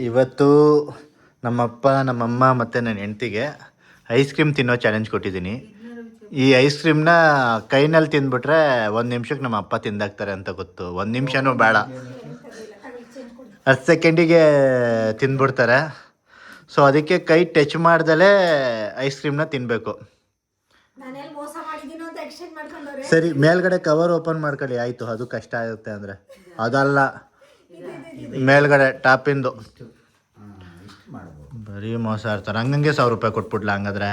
ಇವತ್ತು ನಮ್ಮಪ್ಪ ನಮ್ಮಮ್ಮ ಮತ್ತು ನನ್ನ ಹೆಂಡ್ತಿಗೆ ಐಸ್ ಕ್ರೀಮ್ ತಿನ್ನೋ ಚಾಲೆಂಜ್ ಕೊಟ್ಟಿದ್ದೀನಿ. ಈ ಐಸ್ ಕ್ರೀಮ್ನ ಕೈನಲ್ಲಿ ತಿಂದ್ಬಿಟ್ರೆ 1 ನಿಮಿಷಕ್ಕೆ ನಮ್ಮ ಅಪ್ಪ ತಿಂದಾಕ್ತಾರೆ ಅಂತ ಗೊತ್ತು. 1 ನಿಮಿಷನೂ ಬೇಡ, 10 ಸೆಕೆಂಡಿಗೆ ತಿಂದ್ಬಿಡ್ತಾರೆ. ಸೊ ಅದಕ್ಕೆ ಕೈ ಟಚ್ ಮಾಡ್ದಲೇ ಐಸ್ ಕ್ರೀಮ್ನ ತಿನ್ನಬೇಕು. ಸರಿ, ಮೇಲ್ಗಡೆ ಕವರ್ ಓಪನ್ ಮಾಡ್ಕೊಳ್ಳಿ, ಆಯಿತು. ಅದು ಕಷ್ಟ ಆಗುತ್ತೆ ಅಂದರೆ ಅದಲ್ಲ, ಮೇಲ್ಗಡೆ ಟಾಪಿಂದು ಬರೀ ಮೋಸ ಇರ್ತಾರೆ. ಹಂಗಂಗೆ 1000 ರೂಪಾಯಿ ಕೊಟ್ಬಿಡ್ಲ. ಹಂಗಾದ್ರೆ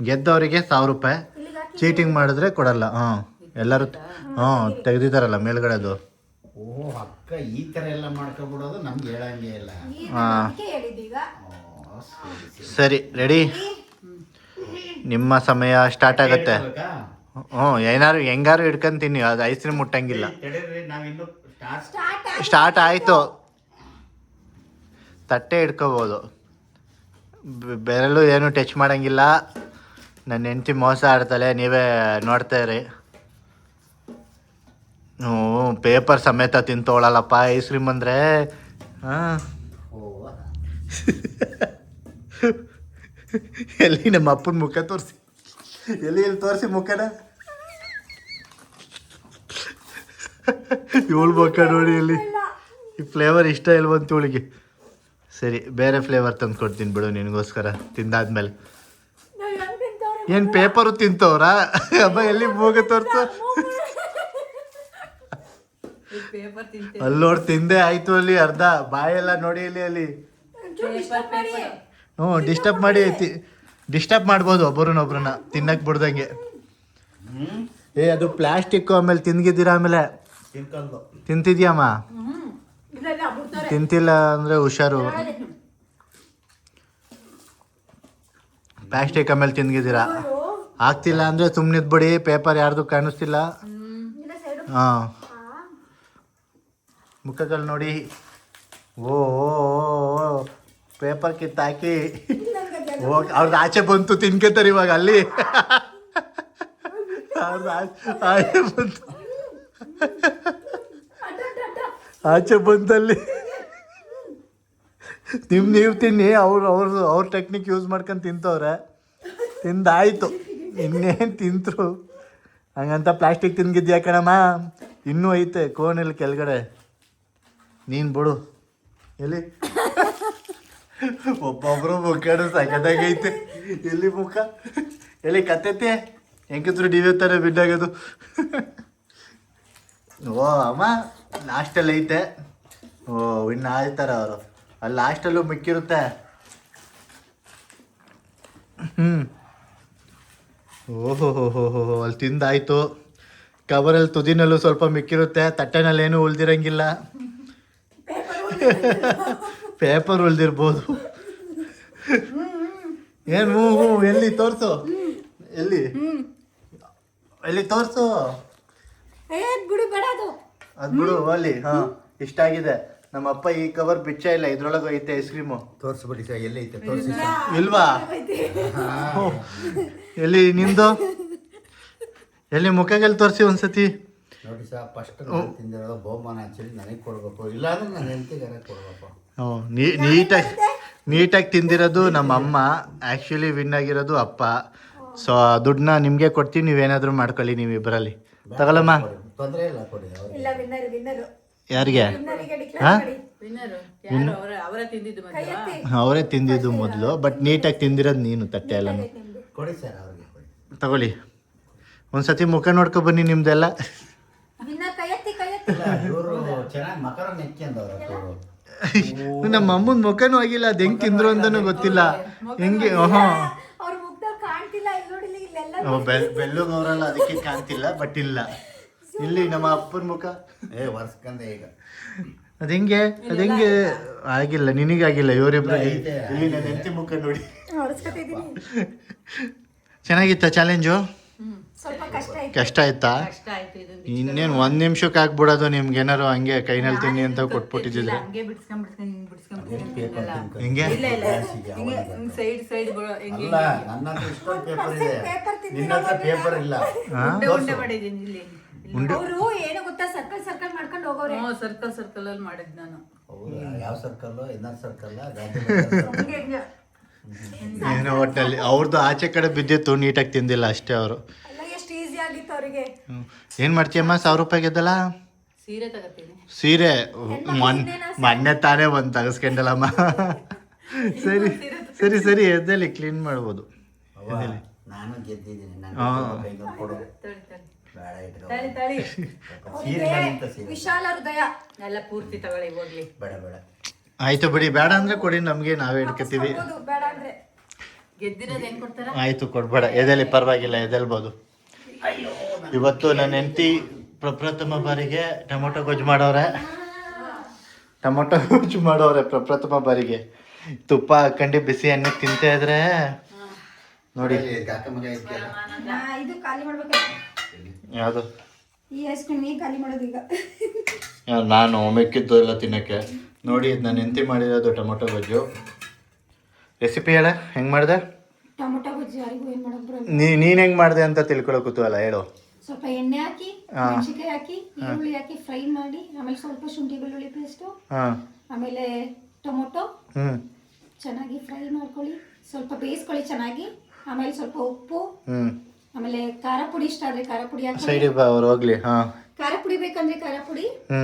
ಗೆದ್ದವರಿಗೆ 1000 ರೂಪಾಯಿ, ಚೀಟಿಂಗ್ ಮಾಡಿದ್ರೆ ಕೊಡಲ್ಲ. ಎಲ್ಲರೂ ತೆಗ್ದಿದ್ದಾರಲ್ಲ ಮೇಲ್ಗಡೆದು. ಓಹ್ ಅಕ್ಕ, ಈ ಥರ ಎಲ್ಲ ಮಾಡ್ಕೊಬಿಡೋದು ನಮ್ಗೆ ಹೇಳಂಗೆ ಇಲ್ಲ. ಸರಿ, ರೆಡಿ, ನಿಮ್ಮ ಸಮಯ ಸ್ಟಾರ್ಟ್ ಆಗುತ್ತೆ. ಏನಾರು ಹೆಂಗಾರು ಹಿಡ್ಕೊಂತೀನಿ, ಅದು ಐಸ್ ಕ್ರೀಮ್ ಮುಟ್ಟಂಗಿಲ್ಲ. ಸ್ಟಾರ್ಟ್ ಆಯಿತು. ತಟ್ಟೆ ಹಿಡ್ಕೋಬೋದು, ಬೆರಳು ಏನು ಟಚ್ ಮಾಡೋಂಗಿಲ್ಲ. ನನ್ನ ಹೆಂಡ್ತಿ ಮೋಸ ಆಡ್ತಾಳೆ, ನೀವೇ ನೋಡ್ತಾ ಇರಿ. ಪೇಪರ್ ಸಮೇತ ತಿಂತೋಳಲ್ಲಪ್ಪ ಐಸ್ ಕ್ರೀಮ್ ಅಂದರೆ. ಎಲ್ಲಿ ನಮ್ಮ ಅಪ್ಪನ ಮುಖ ತೋರಿಸಿ, ಎಲ್ಲಿ ತೋರಿಸಿ ಮುಖನ. ಇವಳು ಮುಖ ನೋಡಿ, ಎಲ್ಲಿ ಈ ಫ್ಲೇವರ್ ಇಷ್ಟ ಇಲ್ವಂತ ಇವಳಿಗೆ. ಸರಿ, ಬೇರೆ ಫ್ಲೇವರ್ ತಂದು ಕೊಡ್ತೀನಿ ಬಿಡು ನಿನಗೋಸ್ಕರ, ತಿಂದಾದ್ಮೇಲೆ. ಏನು ಪೇಪರು ತಿಂತವ್ರ? ಅಬ್ಬ ಎಲ್ಲಿ ಮೂಗ ತೋರಿಸು. ಅಲ್ಲಿ ನೋಡಿ, ತಿಂದೆ ಆಯ್ತು. ಅಲ್ಲಿ ಅರ್ಧ ಬಾಯೆಲ್ಲ ನೋಡಿ, ಅಲ್ಲಿ ಡಿಸ್ಟರ್ಬ್ ಮಾಡ್ಬೋದು ಒಬ್ಬರನ್ನೊಬ್ರನ್ನ ತಿನ್ನಕ್ ಬಿಡ್ದಂಗೆ. ಅದು ಪ್ಲಾಸ್ಟಿಕ್. ಆಮೇಲೆ ತಿಂದಿದ್ದೀರಾ? ಆಮೇಲೆ ತಿಂತಿದ್ಯಮ್ಮ? ತಿಂತಿಲ್ಲ ಅಂದ್ರೆ ಹುಷಾರು. ಪ್ಲಾಸ್ಟಿಕ್ ಆಮೇಲೆ ತಿಂದಿದ್ದೀರಾ? ಆಗ್ತಿಲ್ಲ ಅಂದ್ರೆ ಸುಮ್ಮನಿದ್ಬಿಡಿ, ಪೇಪರ್ ಯಾರ್ದು ಕಾಣಿಸ್ತಿಲ್ಲ. ಮುಖದಲ್ಲಿ ನೋಡಿ. ಓ ಪೇಪರ್ ಕಿತ್ತಾಕಿ ಅವ್ರದ್ದು ಆಚೆ ಬಂತು, ತಿನ್ಕೋತಾರೆ ಇವಾಗ. ಅಲ್ಲಿ ಆಚೆ ಬಂತು, ಆಚೆ ಬಂತಲ್ಲಿ. ನೀವು ತಿನ್ನಿ, ಅವ್ರ ಟೆಕ್ನಿಕ್ ಯೂಸ್ ಮಾಡ್ಕೊಂಡು ತಿಂತವ್ರೆ. ತಿಂದಾಯ್ತು, ಇನ್ನೇನು ತಿಂತರು. ಹಂಗಂತ ಪ್ಲಾಸ್ಟಿಕ್ ತಿನ್ಗಿದ್ಯಾ ಕಣಮ್ಮ? ಇನ್ನೂ ಐತೆ ಕೋನಲ್ಲಿ ಕೆಳಗಡೆ. ನೀನು ಬಿಡು. ಎಲ್ಲಿ ಒಬ್ಬೊಬ್ರು ಮುಖ ಸಕದಾಗೈತೆ. ಎಲ್ಲಿ ಮುಖ, ಎಲ್ಲಿ ಕತ್ತೈತೆ? ಹೆಂಗಿದ್ರು ಡಿವಿ ಬಿದ್ದಾಗದು. ಓ ಅಮ್ಮ, ಲಾಸ್ಟಲ್ಲಿ ಐತೆ. ಓ ಇನ್ನು ಆಯ್ತಾರೆ ಅವರು. ಅಲ್ಲಿ ಲಾಸ್ಟಲ್ಲೂ ಮಿಕ್ಕಿರುತ್ತೆ. ಓಹೋ ಹೋ ಅಲ್ಲಿ ತಿಂದಾಯ್ತು. ಕವರಲ್ಲಿ ತುದಿನಲ್ಲೂ ಸ್ವಲ್ಪ ಮಿಕ್ಕಿರುತ್ತೆ, ತಟ್ಟೆನಲ್ಲಿ ಏನೂ ಉಳ್ದಿರಂಗಿಲ್ಲ. ಪೇಪರ್ ಉಳ್ದಿರ್ಬೋದು. ಏನು ಎಲ್ಲಿ ತೋರಿಸು, ಎಲ್ಲಿ ತೋರಿಸು. ಅದು ಬಿಡು ಅಲ್ಲಿ. ಇಷ್ಟಾಗಿದೆ. ನಮ್ಮಪ್ಪ ಈ ಕವರ್ ಬಿಚ್ಚ ಇಲ್ಲ, ಇದ್ರೊಳಗೆ ಐತೆ ಐಸ್ ಕ್ರೀಮು. ತೋರಿಸ್ಬಿಡಿ ಸರ್, ಎಲ್ಲಿ ಐತೆ ತೋರಿಸಿ. ಇಲ್ವಾ? ಎಲ್ಲಿ ನಿಂದು? ಎಲ್ಲಿ ಮುಖಗೆಲ್ಲಿ ತೋರಿಸಿ ಒಂದ್ಸತಿ ನೋಡಿ ಸರ್. ಫಸ್ಟ್ ತಿಂದಿರೋದು ಬಹುಮಾನ ಆಕ್ಚುಲಿ ನನಗೆ ಕೊಡ್ಬೇಕು, ಇಲ್ಲಾಂದ್ರೆ ನನ್ನ ಹೆಂಡತಿಗೆ ಕೊಡ್ಬೇಕು. ನೀಟಾಗಿ ತಿಂದಿರೋದು ನಮ್ಮ ಅಮ್ಮ, ಆ್ಯಕ್ಚುಲಿ ವಿನ್ ಆಗಿರೋದು ಅಪ್ಪ. ಸೊ ದುಡ್ಡನ್ನ ನಿಮಗೆ ಕೊಡ್ತೀವಿ, ನೀವೇನಾದರೂ ಮಾಡ್ಕೊಳ್ಳಿ ನೀವಿಬ್ಬರಲ್ಲಿ. ತಗೊಳಮ್ಮ. ತೊಂದರೆ ಇಲ್ಲ, ಕೊಡಿ. ಯಾರಿಗೆ? ಅವರೇ ತಿಂದಿದ್ದು ಮೊದಲು, ಬಟ್ ನೀಟಾಗಿ ತಿಂದಿರೋದು ನೀನು. ತಟ್ಟೆ ಎಲ್ಲ ಕೊಡಿ ಸರ್, ಅವ್ರಿಗೆ ತಗೊಳ್ಳಿ. ಒಂದ್ಸತಿ ಮುಖ ನೋಡ್ಕೊ ಬನ್ನಿ ನಿಮ್ದೆಲ್ಲ. ನಮ್ಮ ಅಮ್ಮನ ಮುಖನೂ ಆಗಿಲ್ಲ, ಅದು ಹೆಂಗೆ ತಿಂದ್ರು ಅಂತಾನೂ ಗೊತ್ತಿಲ್ಲ. ಹೆಂಗೆ ಬೆಲ್ಲುಗವರಲ್ಲ, ಅದಕ್ಕೆ ಕಾಣ್ತಿಲ್ಲ. ಬಟ್ ಇಲ್ಲ, ಇಲ್ಲಿ ನಮ್ಮ ಅಪ್ಪನ ಮುಖ ವರ್ಷಕಂದೆ ಈಗ. ಅದಂಗೆ ಆಗಿಲ್ಲ, ನಿನಗಾಗಿಲ್ಲ, ಇವರಿಬ್ರು. ಇಲ್ಲಿ ನನ್ನ ಹೆಂಡತಿ ಮುಖ ನೋಡಿ. ಚೆನ್ನಾಗಿತ್ತ ಚಾಲೆಂಜು? ಕಷ್ಟ ಆಯ್ತಾ? ಇನ್ನೇನು 1 ನಿಮಿಷಕ್ಕೆ ಆಗ್ಬಿಡೋದು. ನಿಮ್ಗೆ ಏನಾರು ಹಂಗೆ ಕೈನಲ್ಲಿ ತಿನ್ನಿ ಅಂತ ಕೊಟ್ಬಿಟ್ಟಿದ್ರೆ ಹಿಂಗೆ. ಪೇಪರ್ ಇಲ್ಲ. ಅವರು ಏನು ಗೊತ್ತಾ, ಸರ್ಕಲ್ ಸರ್ಕಲ್ ಮಾಡ್ಕೊಂಡು ಹೋಗೋರೆ. ಸರ್ಕಲ್ ಸರ್ಕಲ್ ಅಲ್ಲಿ ಮಾಡಿದ್ ನಾನು. ಹೌದಾ ಯಾವ ಸರ್ಕಲ್ಲು ಇನ್ನೊಂದು ಸರ್ಕಲ್ಲ ಏನೋ ಒಟ್ಟಲ್ಲಿ ಅವ್ರದ್ದು ಆಚೆ ಕಡೆ ಬಿದ್ದಿತ್ತು, ನೀಟಾಗಿ ತಿಂದಿಲ್ಲ ಅಷ್ಟೇ ಅವರು. ಅಲ್ಲ ಎಷ್ಟು ಈಸಿ ಆಗಿತ್ತು ಅವರಿಗೆ. ಏನು ಮಾಡ್ತೀಯಮ್ಮ? 1000 ರೂಪಾಯಿ ಗೆದ್ದಲ್ಲ ಸೀರೆ ತಗೋತೀನಿ. ಸೀರೆ ಮೊನ್ನೆ ತಾನೇ ಒಂದು ತೆಗೆಸ್ಕೊಂಡಲ್ಲಮ್ಮ. ಸರಿ ಸರಿ ಸರಿ, ಎದ್ದೇಳಿ ಕ್ಲೀನ್ ಮಾಡ್ಬೋದು. ನಾನು ಗೆದ್ದಿದ್ದೀನಿ, ನಾನು ಕೊಡು ಬೇಡ ಇಟ್ಕೊ. ತಳಿ ವಿಶಾಲ ಹೃದಯ ಎಲ್ಲ ಪೂರ್ತಿ ತಗೊಳ್ಳಿ ಹೋಗ್ಲಿ. ಬೇಡ ಬೇಡ ಆಯ್ತು ಬಿಡಿ, ಬೇಡ ಅಂದ್ರೆ ಕೊಡಿ, ನಮಗೆ ನಾವೇ ಹಿಡ್ಕೊತೀವಿ. ಹೌದು, ಬೇಡ ಅಂದ್ರೆ ಗೆದ್ದಿರೋದು ಹೆಂಗ್ ಕೊಡ್ತಾರ? ಆಯ್ತು ಕೊಡ್ಬೇಡ, ಎದೆಲಿ ಪರವಾಗಿಲ್ಲ, ಎದೆಲ್ಬೋದು. ಇವತ್ತು ನನ್ನ ಹೆಂಡತಿ ಪ್ರಪ್ರಥಮ ಬಾರಿಗೆ ಟೊಮೊಟೊ ಗೊಜ್ಜು ಮಾಡೋರೆ ಪ್ರಪ್ರಥಮ ಬಾರಿಗೆ. ತುಪ್ಪ ಹಾಕೊಂಡು ಬಿಸಿ ಅನ್ನಕ್ಕೆ ತಿಂತಾ ಇದ್ರೆ ನೋಡಿ. ಇದು ಖಾಲಿ ಮಾಡ್ಬೇಕು. ಯಾವುದು? ಈ ಐಸ್ ಕ್ರೀಮ್ ಈಗ ಖಾಲಿ ಮಾಡೋದು ಈಗ. ನಾನು ಮೆಕ್ಕಿದ್ದು ಎಲ್ಲ ತಿನ್ನಕ್ಕೆ. ನೋಡಿ, ಇದು ನಾನು ಹೆಂಡತಿ ಮಾಡಿರೋದು ಟೊಮೊಟೊ ಗೊಜ್ಜು. ರೆಸಿಪಿ ಹೇಳ, ಹೆಂಗೆ ಮಾಡಿದೆ? ಟೊಮೊಟೊ ಗೊಜ್ಜು ಯಾರಿಗೂ ಏನು ಮಾಡೋದು ಬರಲ್ಲ. ನೀನು ಹೆಂಗೆ ಮಾಡಿದೆ ಅಂತ ತಿಳ್ಕೊಳ್ಳೋ ಕೂತಲ್ಲ, ಹೇಳು. ಸ್ವಲ್ಪ ಎಣ್ಣೆ ಹಾಕಿ, ಮೆಣಸಿನ್ಕಾಯಿ ಹಾಕಿ, ಈರುಳ್ಳಿ ಹಾಕಿ ಫ್ರೈ ಮಾಡಿ, ಆಮೇಲೆ ಸ್ವಲ್ಪ ಶುಂಠಿ ಬೆಳ್ಳುಳ್ಳಿ ಪೇಸ್ಟು, ಹಾಂ, ಆಮೇಲೆ ಟೊಮೊಟೊ ಹ್ಞೂ ಚೆನ್ನಾಗಿ ಫ್ರೈ ಮಾಡ್ಕೊಳ್ಳಿ, ಸ್ವಲ್ಪ ಬೇಯಿಸ್ಕೊಳ್ಳಿ ಚೆನ್ನಾಗಿ. ಆಮೇಲೆ ಸ್ವಲ್ಪ ಉಪ್ಪು, ಹ್ಞೂ, ಆಮೇಲೆ ಖಾರ ಪುಡಿ ಇಷ್ಟ ಆದ್ರೆ ಖಾರ ಪುಡಿ ಹಾಕಿ. ಸೈಡಿಗೆ ಬಾ, ಅವ್ರು ಹೋಗ್ಲಿ. ಹಾಂ, ಖಾರ ಪುಡಿ ಬೇಕಂದ್ರೆ ಖಾರ ಪುಡಿ, ಹ್ಞೂ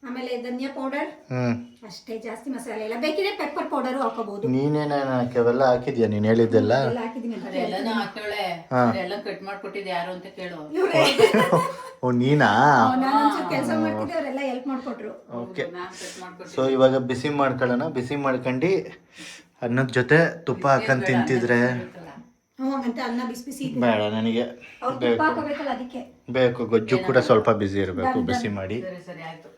ಆಮೇಲೆ ಧನಿಯಾ ಪೌಡರ್, ಹ್ಞೂ. ಅಷ್ಟೇ, ಜಾಸ್ತಿ ಮಸಾಲೆ ಇಲ್ಲ. ಬೇಕಿದ್ರೆ ಪೆಪ್ಪರ್ ಪೌಡರು ಹಾಕೋಬಹುದು. ನೀನೇನು ಅವೆಲ್ಲ ಹಾಕಿದ್ಯಾ? ನೀನು ಹೇಳಿದ್ದೆಲ್ಲ ಎಲ್ಲ ಹಾಕಿದ್ದೀನಿ. ಅದೆಲ್ಲನೂ ಹಾಕ್ತಾಳೆ. ಎಲ್ಲ ಕಟ್ ಮಾಡ್ಕೊಟ್ಟಿದ್ದು ಯಾರು ಅಂತ ಕೇಳು. ಓ, ನೀನಾ? ನಾನು ಒಂಚೂರು ಕೆಲಸ ಮಾಡ್ತಿದ್ದೆ, ಅವರೆಲ್ಲ ಹೆಲ್ಪ್ ಮಾಡ್ಕೊಟ್ರು. ಓಕೆ. ನಾನ್ ಕಟ್ ಮಾಡ್ಕೊಟ್ಟಿದ್ದು. ಸೊ ಇವಾಗ ಬಿಸಿ ಮಾಡ್ಕೊಳ್ಳೋಣ. ಬಿಸಿ ಮಾಡ್ಕೊಂಡು ಅನ್ನದ ಜೊತೆ ತುಪ್ಪ ಹಾಕೊಂಡು ತಿಂತಿದ್ರೆ ಹಂಗಂತ ಅನ್ನ ಬಿಸಿ ಬಿಸಿ ಬೇಡ ನನಗೆ. ಅವ್ರು ತುಪ್ಪ ಹಾಕೋಬೇಕಲ್ಲ, ಅದಕ್ಕೆ ಬೇಕು. ಗೊಜ್ಜು ಕೂಡ ಸ್ವಲ್ಪ ಬಿಸಿ ಇರಬೇಕು, ಬಿಸಿ ಮಾಡಿ. ಸರಿ ಸರಿ ಆಯ್ತು.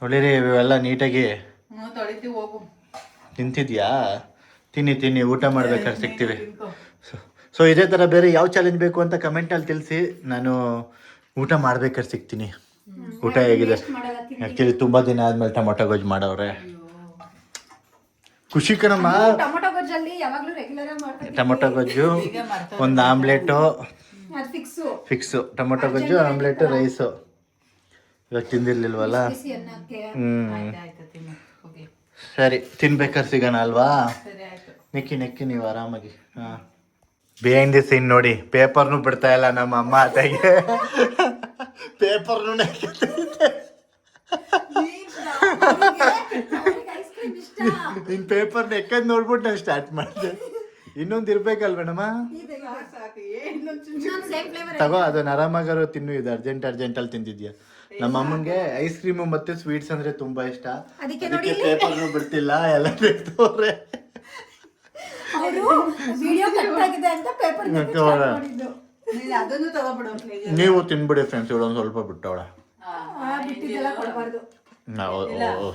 ತೊಳಿರಿ ಇವೆಲ್ಲ ನೀಟಾಗಿ. ತೊಳಿತೀವಿ, ಹೋಗು. ತಿಂತಿದ್ಯಾ? ತಿನ್ನಿ, ಊಟ ಮಾಡ್ಬೇಕಾದ್ರೆ ಸಿಗ್ತೀವಿ. ಸೊ ಇದೇ ಥರ ಬೇರೆ ಯಾವ ಚಾಲೆಂಜ್ ಬೇಕು ಅಂತ ಕಮೆಂಟಲ್ಲಿ ತಿಳಿಸಿ. ನಾನು ಊಟ ಮಾಡ್ಬೇಕಾದ್ರೆ ಸಿಗ್ತೀನಿ. ಊಟ ಹೇಗಿದೆ? ಆ್ಯಕ್ಚುಲಿ ತುಂಬ ದಿನ ಆದಮೇಲೆ ಟೊಮೊಟೊ ಗೊಜ್ಜು ಮಾಡವ್ರೆ. ಖುಷಿ ಕಣಮ್ಮ. ಟೊಮೊಟೊ ಗೊಜ್ಜಲ್ಲಿ ಯಾವಾಗಲೂ ರೆಗ್ಯುಲರ್ ಆಗಿ ಮಾಡ್ತಾರೆ. ಟೊಮೊಟೊ ಗೊಜ್ಜು, ಒಂದು ಆಮ್ಲೆಟು ಅದು ಫಿಕ್ಸು. ಟೊಮೊಟೊ ಗೊಜ್ಜು, ಆಮ್ಲೆಟು, ರೈಸು. ಇವಾಗ ತಿಂದಿರ್ಲಿಲ್ವಲ್ಲ. ಬಿಸಿ ಅನ್ನಕ್ಕೆ. ಆಯ್ತು ತಿನ್ನು ಹೋಗ್ಲಿ. ಸರಿ, ತಿನ್ಬೇಕಾದ್ರೆ ಸಿಗೋಣ ಅಲ್ವಾ? ಸರಿ ಆಯ್ತು. ನೆಕ್ಕಿ ನೀವು ಆರಾಮಾಗಿ. ಹಾಂ, ಬಿಹೈಂಡ್ ದಿ ಸೀನ್ ನೋಡಿ. ಪೇಪರ್ನು ಬಿಡ್ತಾ ಇಲ್ಲ ನಮ್ಮ ಅಮ್ಮ ಅತ್ತೆಗೆ. ಪೇಪರ್ನು ಐಸ್ ಕ್ರೀಮ್ ಇಷ್ಟ. ನಿನ್ನ ಪೇಪರ್ ನೆಕ್ಕದ್ ನೋಡ್ಬಿಟ್ಟು ನಾನು ಸ್ಟಾರ್ಟ್ ಮಾಡಿದೆ. ಇನ್ನೊಂದು ಇರ್ಬೇಕಲ್ವೇನಮ್ಮ? Same flavour. ತಗೋ, ಅದನ್ನ ಆರಾಮಾಗಾರು ತಿನ್ನು. ಇದು ಅರ್ಜೆಂಟಲ್ಲಿ ತಿಂತಿದ್ಯಾ? ನಮ್ಮ ಅಮ್ಮಂಗೆ ಐಸ್ ಕ್ರೀಮು ಮತ್ತೆ ಸ್ವೀಟ್ಸ್ ಅಂದ್ರೆ ತುಂಬಾ ಇಷ್ಟ. ಅದಕ್ಕೆ ಪೇಪರ್ನು ಬಿಡ್ತಿಲ್ಲ, ಎಲ್ಲ ತೆಗ್ದವ್ರೆ. ಅವರು ವಿಡಿಯೋ ಕಟ್ ಆಗಿದೆ ಅಂತ ಪೇಪರ್ ಮಾಡಿದ್ದು. ಅದನ್ನು ತಗೋಬಿಡು. ನೀವು ತಿನ್ಬಿಡಿ ಫ್ರೆಂಡ್ಸ್. ಇವಳೊಂದು ಸ್ವಲ್ಪ ಬಿಟ್ಟವಳ. ಬಿಟ್ಟಿದ್ದೆಲ್ಲ ಕೊಡಬಾರ್ದು.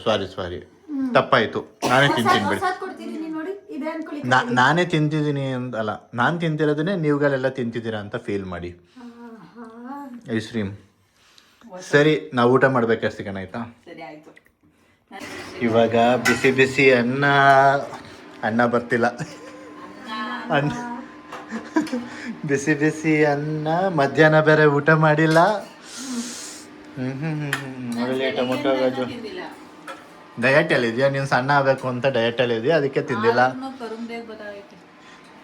ಸಾರಿ, ತಪ್ಪಾಯ್ತು. ನಾನೇ ತಿಂತೀನಿ ಬಿಡಿ. ಕೊಡ್ತೀನಿ ನೋಡಿ, ಇದೆ ಅನ್ಕೊಳ್ಳಿ. ನಾನೇ ತಿಂತಿದ್ದೀನಿ ಅಲ್ಲ, ನಾನು ತಿಂತಿರೋದನ್ನೇ ನೀವುಗಳೆಲ್ಲ ತಿಂತಿದ್ದೀರಾ ಅಂತ ಫೀಲ್ ಮಾಡಿ. Ice cream. ಸರಿ, ನಾವು ಊಟ ಮಾಡ್ಬೇಕಾದ್ರೆ ಸಿಗೋಣ, ಆಯ್ತಾ? ಸರಿ ಆಯ್ತು. ಇವಾಗ ಬಿಸಿ ಬಿಸಿ ಅನ್ನ ಬರ್ತಿಲ್ಲ. ಅನ್ನ ಬಿಸಿ ಬಿಸಿ ಅನ್ನ. ಮಧ್ಯಾಹ್ನ ಬೇರೆ ಊಟ ಮಾಡಿಲ್ಲ. ನೋಡಲಿ, ಟೊಮೊಟೊ ಗೊಜ್ಜು. ಡಯಟಲ್ಲಿ ಇದೆಯಾ ನೀನು? ಸಣ್ಣ ಆಗಬೇಕು ಅಂತ ಡಯಟಲ್ಲಿ ಇದೆಯಾ? ಅದಕ್ಕೆ ತಿಂದಿಲ್ಲ.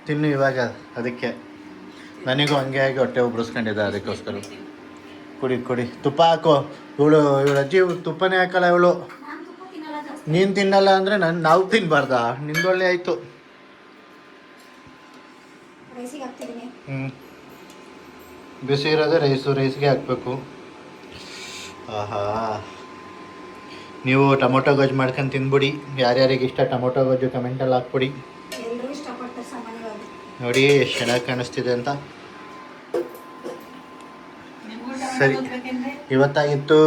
ತಿನ್ನು ಇವಾಗ. ಅದಕ್ಕೆ ನನಗೂ ಹಂಗೆ ಆಗಿ ಹೊಟ್ಟೆ ಉಬ್ರಿಸ್ಕೊಂಡಿದ್ದೆ, ಅದಕ್ಕೋಸ್ಕರ. ಕುಡಿ. ತುಪ್ಪ ಹಾಕು. ಇವಳು ಅಜ್ಜಿ ತುಪ್ಪನೇ ಹಾಕಲ್ಲ ಇವಳು. ನೀನು ತಿನ್ನಲ್ಲ ಅಂದರೆ ನಾವು ತಿನ್ನಬಾರ್ದಾ? ನಿಂದೊಳ್ಳೆ ಆಯಿತು. ಬಿಸಿ ಇರೋದೇ ರೈಸ್ಗೆ ಹಾಕಬೇಕು. ಆಹಾ, ನೀವು ಟೊಮೊಟೊ ಗೊಜ್ಜು ಮಾಡ್ಕೊಂಡು ತಿನ್ಬಿಡಿ. ಯಾರ್ಯಾರಿಗೆ ಇಷ್ಟ ಟೊಮೊಟೊ ಗೊಜ್ಜು ಕಮೆಂಟಲ್ಲಿ ಹಾಕ್ಬಿಡಿ. ಎಲ್ಲರೂ ಇಷ್ಟಪಡ್ತಾರೆ ಸಾಮಾನ್ಯವಾಗಿ. ನೋಡಿ ಎಷ್ಟು ಚೆನ್ನಾಗಿ ಕಾಣಿಸ್ತಿದೆ ಅಂತ. ಸರಿ, ಇವತ್ತಾಗಿತ್ತು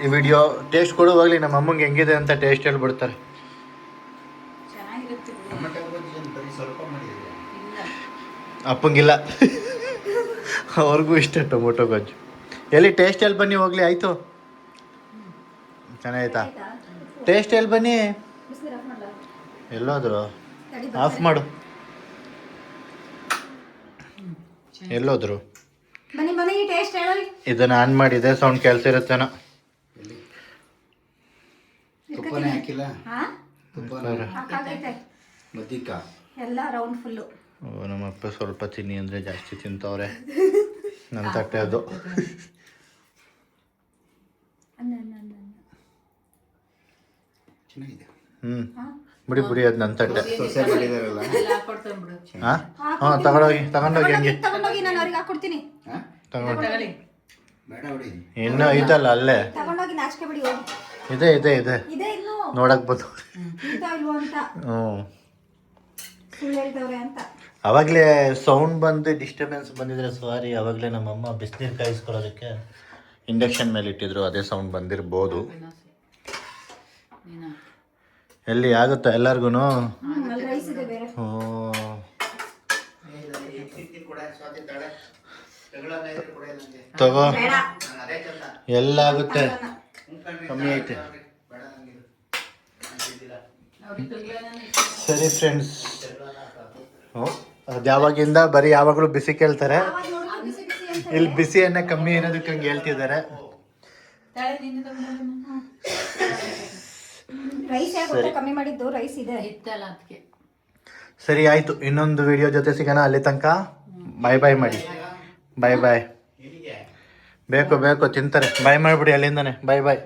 ಈ ವಿಡಿಯೋ. ಟೇಸ್ಟ್ ಕೊಡುವಾಗಲಿ ನಮ್ಮ ಅಮ್ಮಂಗೆ ಹೆಂಗಿದೆ ಅಂತ ಟೇಸ್ಟ್ ಹೇಳ್ಬಿಡ್ತಾರೆ. ಅಪ್ಪಂಗಿಲ್ಲ, ಅವ್ರಿಗೂ ಇಷ್ಟ ಟೊಮೊಟೊ ಗೊಜ್ಜು. ಎಲ್ಲಿ ಟೇಸ್ಟ್ ಎಲ್ಲಿ ಬನ್ನಿ ಹೋಗ್ಲಿ. ಆಯಿತು, ಚೆನ್ನಾಯ್ತಾ? ಟೇಸ್ಟ್ ಎಲ್ಲಿ ಬನ್ನಿ. ಎಲ್ಲೋದ್ರು? ಆಫ್ ಮಾಡು. ಎಲ್ಲೋದ್ರು? ಬನ್ನಿ ಟೇಸ್ಟ್ ಹೇಳಿ. ಇದನ್ನ ಆನ್ ಮಾಡಿದೆ, ಸೌಂಡ್ ಕೇಳ್ಸಿರುತ್ತೇನೋ. ತುಪ್ಪನೇ ಹಾಕಿಲ್ಲ ಹಾ ಹಾಕಾಗೈತೆ ಮದ್ದಿಕ್ಕ ಎಲ್ಲ ರೌಂಡ್ ಫುಲ್ಲು. ಓ ನಮ್ಮಪ್ಪ ಸ್ವಲ್ಪ ತಿನ್ನಿ ಅಂದರೆ ಜಾಸ್ತಿ ತಿಂತವ್ರೆ. ನನ್ನ ತಟ್ಟೆ ಅದು. ಚೆನ್ನಾಗಿದೆ. ಬಿಡಿ ಬಿಡಿ ಅದು ನನ್ನ ತಟ್ಟೆ. ಸೊಸೆ ಮಾಡಿದಾರಲ್ಲ ಎಲ್ಲ ಹಾಕೊಡ್ತಾನೆ ಬಿಡು. ಹಾಂ ತಗೊಂಡೋಗಿ ಹಂಗೆ ತಗೊಂಡೋಗಿ ನಾನು ಅವ್ರಿಗೆ ಹಾಕೊಡ್ತೀನಿ. ತಗೊಳ್ಳಿ. ಬೇಡ ಬಿಡಿ. ಇನ್ನೂ ಐತಲ್ಲ ಅಲ್ಲೇ ತಗೊಂಡೋಗಿ ನಾಚಿಕೆ ಬಿಡಿ ಹೋಗಿ. ಇದೆ ಇದೆ ಇದೆ ಇದೆ ಇನ್ನು ನೋಡಕ್ ಬಂದು. ಇಂತ ಇಲ್ವೋ ಅಂತ ಹ್ಞೂ ಸುಳ್ಳು ಹೇಳ್ತವ್ರೆ ಅಂತ. ಅವಾಗಲೇ ಸೌಂಡ್ ಬಂದು ಡಿಸ್ಟರ್ಬೆನ್ಸ್ ಬಂದಿದ್ರೆ ಸಾರಿ. ಅವಾಗಲೇ ನಮ್ಮಮ್ಮ ಬಿಸಿನೀರು ಕಾಯಿಸ್ಕೊಳ್ಳೋದಕ್ಕೆ ಇಂಡಕ್ಷನ್ ಮೇಲೆ ಇಟ್ಟಿದ್ರು, ಅದೇ ಸೌಂಡ್ ಬಂದಿರ್ಬೋದು. ನೀನು ಎಲ್ಲಿ ಆಗುತ್ತಾ ಎಲ್ಲರಿಗೂ? ಅಲ್ಲಿ ರೈಸ್ ಇದೆ ಬೇರೆ. ಹ್ಞೂ ತಗೋ, ಬೇಡ ಎಲ್ಲ ಆಗುತ್ತೆ, ಕಮ್ಮಿ ಐತೆ. ಸರಿ ಫ್ರೆಂಡ್ಸ್, ಅದು ಯಾವಾಗಿಂದ ಬರೀ ಯಾವಾಗಲೂ ಬಿಸಿ ಕೇಳ್ತಾರೆ. ಆವಾಗ ನೋಡು ಬಿಸಿ ಬಿಸಿ ಅಂತ. ಇಲ್ಲಿ ಬಿಸಿ ಎಣ್ಣೆ ಕಮ್ಮಿ ಏನೋದಕ್ಕೆ ಹಂಗೆ ಹೇಳ್ತಿದ್ದಾರೆ. ತಾಳೆ ತಿಂದು ತಗೊಂಡು ರೈಸ್ ಯಾಕೆ ಕಮ್ಮಿ ಮಾಡಿದ್ದು? ರೈಸ್ ಇದೆ ಇತ್ತಲ್ಲ ಅದಕ್ಕೆ. ಸರಿ ಆಯಿತು, ಇನ್ನೊಂದು ವಿಡಿಯೋ ಜೊತೆ ಸಿಗೋಣ. ಅಲ್ಲಿ ತನಕ ಬಾಯ್ ಬಾಯ್ ಮಾಡಿ. ಬಾಯ್ ಬಾಯ್. ಬೇಕು ತಿಂತಾರೆ. ಬಾಯ್ ಮಾಡಿಬಿಡಿ ಅಲ್ಲಿಂದಾನೆ. ಬಾಯ್ ಬಾಯ್.